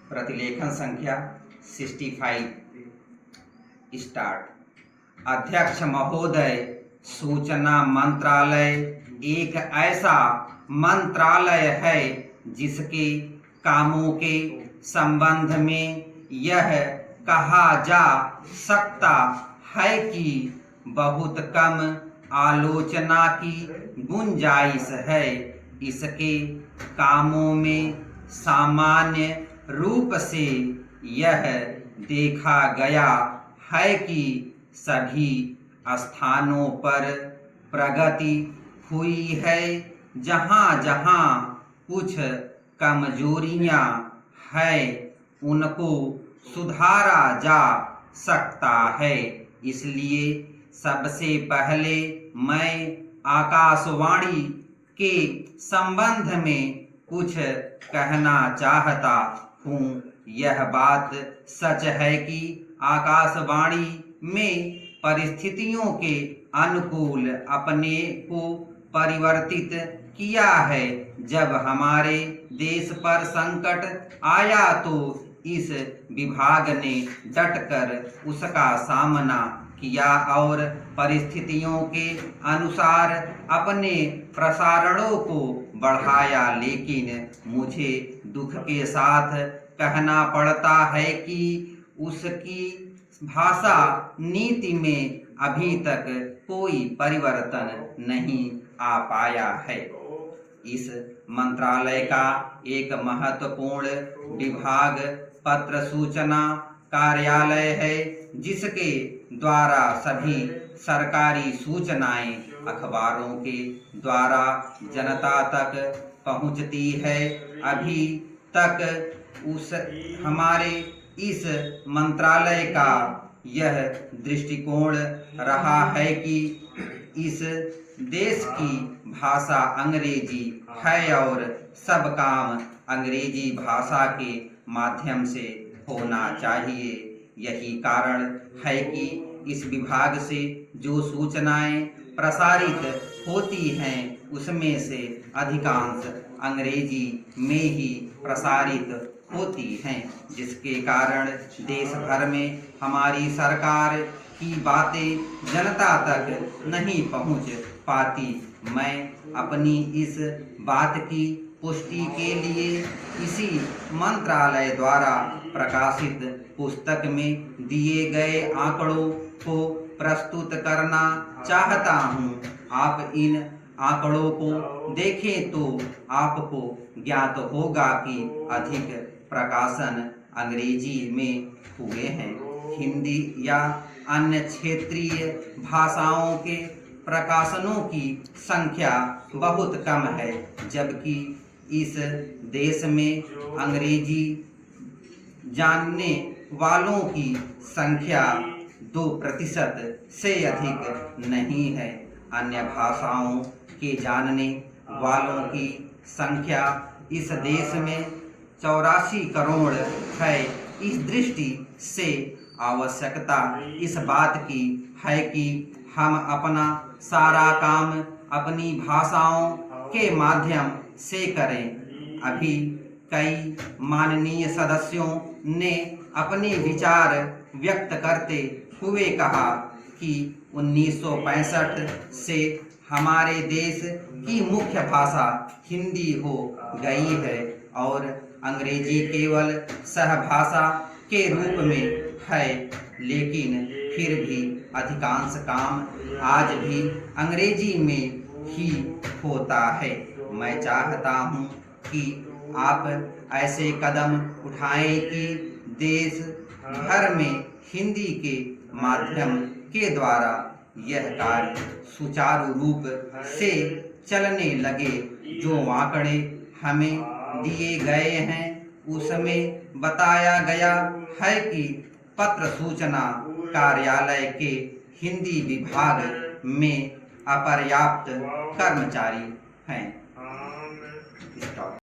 प्रतिलेखन संख्या 65 स्टार्ट। अध्यक्ष महोदय, सूचना मंत्रालय एक ऐसा मंत्रालय है जिसके कामों के संबंध में यह कहा जा सकता है कि बहुत कम आलोचना की गुंजाइश है। इसके कामों में सामान्य रूप से यह देखा गया है कि सभी स्थानों पर प्रगति हुई है। जहाँ जहाँ कुछ कमजोरियाँ हैं उनको सुधारा जा सकता है। इसलिए सबसे पहले मैं आकाशवाणी के संबंध में कुछ कहना चाहता हूँ। यह बात सच है कि आकाशवाणी में परिस्थितियों के अनुकूल अपने को परिवर्तित किया है। जब हमारे देश पर संकट आया तो इस विभाग ने डटकर उसका सामना किया और परिस्थितियों के अनुसार अपने प्रसारणों को बढ़ाया। लेकिन मुझे दुख के साथ कहना पड़ता है कि उसकी भाषा नीति में अभी तक कोई परिवर्तन नहीं आ पाया है। इस मंत्रालय का एक महत्वपूर्ण विभाग पत्र सूचना कार्यालय है, जिसके द्वारा सभी सरकारी सूचनाएं अखबारों के द्वारा जनता तक पहुंचती है। अभी तक हमारे इस मंत्रालय का यह दृष्टिकोण रहा है कि इस देश की भाषा अंग्रेजी है और सब काम अंग्रेजी भाषा के माध्यम से होना चाहिए। यही कारण है कि इस विभाग से जो सूचनाएं प्रसारित होती हैं उसमें से अधिकांश अंग्रेजी में ही प्रसारित होती हैं, जिसके कारण देश भर में हमारी सरकार की बातें जनता तक नहीं पहुंच पाती। मैं अपनी इस बात की पुष्टि के लिए इसी मंत्रालय द्वारा प्रकाशित पुस्तक में दिए गए आंकड़ों को प्रस्तुत करना चाहता हूं। आप इन आंकड़ों को देखें तो आपको ज्ञात होगा कि अधिक प्रकाशन अंग्रेजी में हुए हैं। हिंदी या अन्य क्षेत्रीय भाषाओं के प्रकाशनों की संख्या बहुत कम है, जबकि इस देश में अंग्रेजी जानने वालों की संख्या 2% से अधिक नहीं है। अन्य भाषाओं के जानने वालों की संख्या इस देश में 84 करोड़ है। इस दृष्टि से आवश्यकता इस बात की है कि हम अपना सारा काम अपनी भाषाओं के माध्यम से करें। अभी कई माननीय सदस्यों ने अपने विचार व्यक्त करते हुए कहा कि 1965 से हमारे देश की मुख्य भाषा हिंदी हो गई है और अंग्रेजी केवल सहभाषा के रूप में है। लेकिन फिर भी अधिकांश काम आज भी अंग्रेजी में ही होता है। मैं चाहता हूं कि आप ऐसे कदम उठाएं कि देश भर में हिंदी के माध्यम के द्वारा यह कार्य सुचारू रूप से चलने लगे। जो आंकड़े हमें दिए गए हैं उसमें बताया गया है कि पत्र सूचना कार्यालय के हिंदी विभाग में अपर्याप्त कर्मचारी हैं।